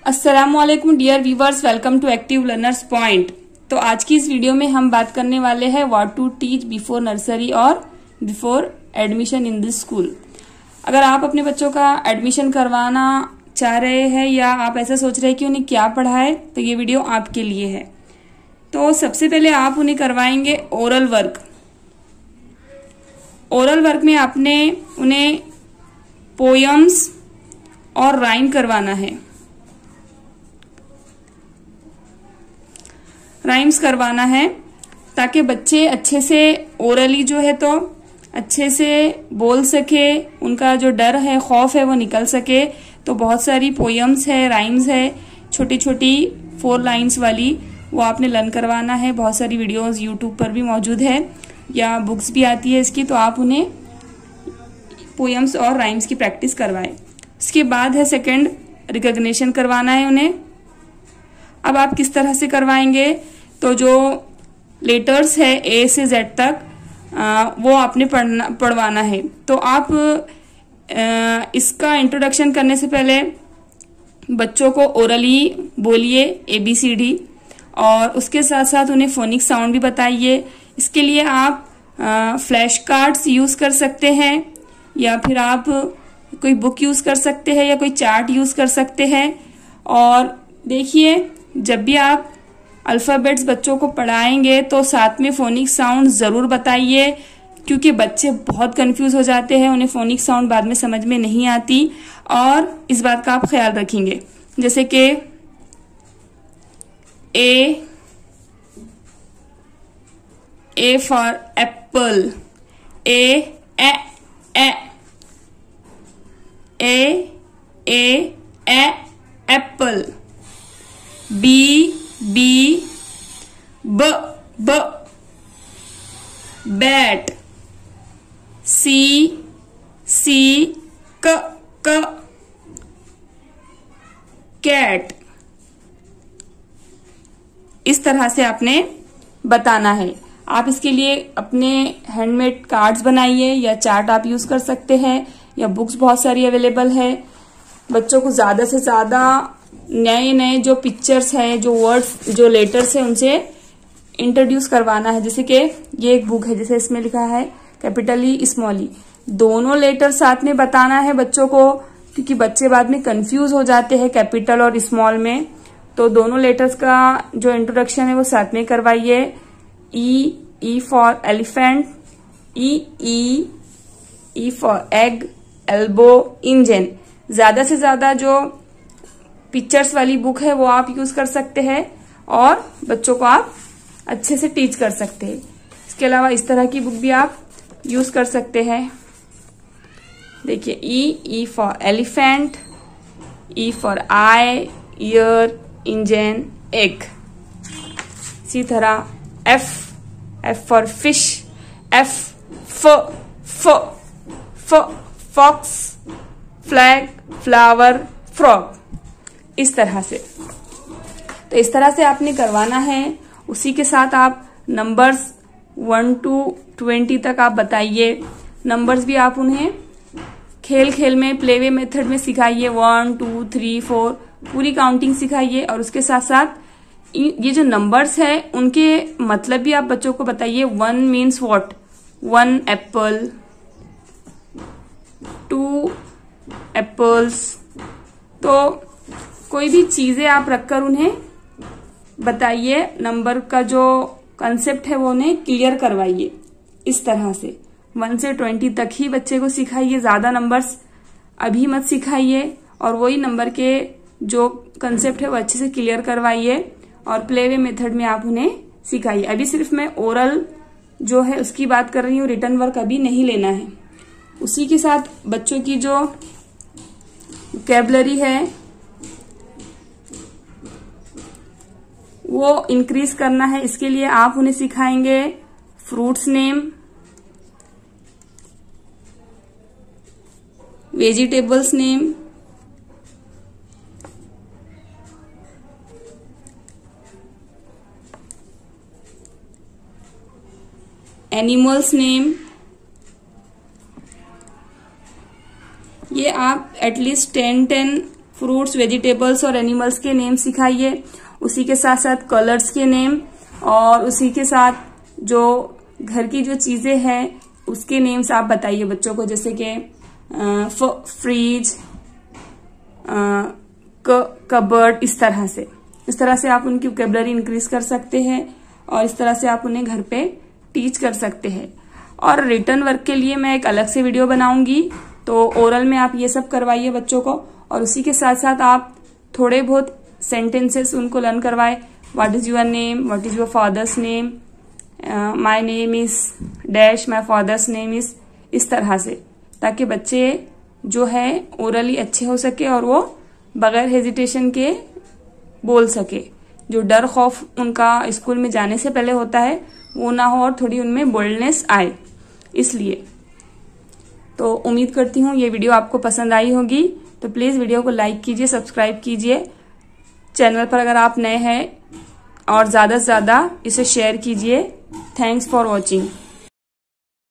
अस्सलामुअलैकुम dear viewers, welcome to active learners point. तो आज की इस वीडियो में हम बात करने वाले हैं what to teach before nursery और before admission in this school. अगर आप अपने बच्चों का एडमिशन करवाना चाह रहे हैं या आप ऐसा सोच रहे हैं कि उन्हें क्या पढ़ाए, तो ये वीडियो आपके लिए है। तो सबसे पहले आप उन्हें करवाएंगे ओरल वर्क। ओरल वर्क में आपने उन्हें पोयम्स और राइम करवाना है, राइम्स करवाना है, ताकि बच्चे अच्छे से ओरली जो है तो अच्छे से बोल सके, उनका जो डर है, खौफ है, वो निकल सके। तो बहुत सारी पोयम्स है, राइम्स है, छोटी छोटी 4 लाइन्स वाली, वो आपने लर्न करवाना है। बहुत सारी वीडियोस यूट्यूब पर भी मौजूद है या बुक्स भी आती है इसकी, तो आप उन्हें पोयम्स और राइम्स की प्रैक्टिस करवाएं। उसके बाद है सेकंड, रिकॉग्निशन करवाना है उन्हें। अब आप किस तरह से करवाएंगे, तो जो लेटर्स है ए से जेड तक वो आपने पढ़वाना है। तो आप इसका इंट्रोडक्शन करने से पहले बच्चों को ओरली बोलिए ABCD, और उसके साथ साथ उन्हें फोनिक साउंड भी बताइए। इसके लिए आप फ्लैश कार्ड्स यूज कर सकते हैं, या फिर आप कोई बुक यूज कर सकते हैं, या कोई चार्ट यूज कर सकते हैं। और देखिए, जब भी आप अल्फाबेट्स बच्चों को पढ़ाएंगे तो साथ में फोनिक साउंड जरूर बताइए, क्योंकि बच्चे बहुत कंफ्यूज हो जाते हैं, उन्हें फोनिक साउंड बाद में समझ में नहीं आती। और इस बात का आप ख्याल रखेंगे, जैसे कि A for apple, A apple. B bat. C cat. इस तरह से आपने बताना है। आप इसके लिए अपने हैंडमेड कार्ड्स बनाइए, या चार्ट आप यूज कर सकते हैं, या बुक्स बहुत सारी अवेलेबल है। बच्चों को ज्यादा से ज्यादा नए नए जो पिक्चर्स है, जो वर्ड्स, जो लेटर्स है, उनसे इंट्रोड्यूस करवाना है। जैसे कि ये एक बुक है, जैसे इसमें लिखा है कैपिटल ई स्मॉल ई, दोनों लेटर साथ में बताना है बच्चों को, क्योंकि बच्चे बाद में कंफ्यूज हो जाते हैं कैपिटल और स्मॉल में। तो दोनों लेटर्स का जो इंट्रोडक्शन है वो साथ में करवाइए। ई for elephant, E for egg, elbow, engine. ज्यादा से ज्यादा जो पिक्चर्स वाली बुक है वो आप यूज कर सकते हैं, और बच्चों को आप अच्छे से टीच कर सकते हैं। इसके अलावा इस तरह की बुक भी आप यूज कर सकते हैं। देखिए, E for elephant, E for eye, ear, engine, egg. इसी तरह F for fish, fox, flag, flower, frog. इस तरह से, तो इस तरह से आपने करवाना है। उसी के साथ आप नंबर्स 1 to 20 तक आप बताइए। नंबर्स भी आप उन्हें खेल खेल में, प्लेवे मेथड में सिखाइए। 1 2 3 4 पूरी काउंटिंग सिखाइए, और उसके साथ साथ ये जो नंबर्स है उनके मतलब भी आप बच्चों को बताइए। 1 मीन्स व्हाट, 1 एप्पल, 2 एप्पल्स। तो कोई भी चीजें आप रखकर उन्हें बताइए। नंबर का जो कंसेप्ट है वो उन्हें क्लियर करवाइए। इस तरह से 1 से 20 तक ही बच्चे को सिखाइए, ज्यादा नंबर्स अभी मत सिखाइए। और वही नंबर के जो कंसेप्ट है वो अच्छे से क्लियर करवाइए, और प्लेवे मेथड में आप उन्हें सिखाइए। अभी सिर्फ मैं ओरल जो है उसकी बात कर रही हूँ, रिटन वर्क अभी नहीं लेना है। उसी के साथ बच्चों की जो वोकैबुलरी है वो इंक्रीज करना है। इसके लिए आप उन्हें सिखाएंगे fruits name, vegetables name, animals name. ये आप एटलीस्ट 10 फ्रूट्स, वेजिटेबल्स और एनिमल्स के नेम सिखाइए। उसी के साथ साथ कलर्स के नेम और उसी के साथ जो घर की जो चीजें हैं उसके नेम्स आप बताइए बच्चों को, जैसे कि फ्रिज, कबर्ड, इस तरह से आप उनकी वोकैबुलरी इंक्रीज कर सकते हैं और इस तरह से आप उन्हें घर पे टीच कर सकते हैं। और रिटर्न वर्क के लिए मैं एक अलग से वीडियो बनाऊंगी, तो ओरल में आप ये सब करवाइए बच्चों को और उसी के साथ साथ आप थोड़े बहुत सेंटेंसेस उनको लर्न करवाए। What is your name, what is your father's name, my name is dash, my father's name is, इस तरह से, ताकि बच्चे जो है ओरली अच्छे हो सके और वो बगैर हेजिटेशन के बोल सके। जो डर खौफ उनका स्कूल में जाने से पहले होता है वो ना हो और थोड़ी उनमें बोल्डनेस आए। इसलिए तो उम्मीद करती हूँ ये वीडियो आपको पसंद आई होगी, तो प्लीज वीडियो को लाइक कीजिए, सब्सक्राइब कीजिए चैनल पर अगर आप नए हैं और ज्यादा से ज्यादा इसे शेयर कीजिए। Thanks for watching.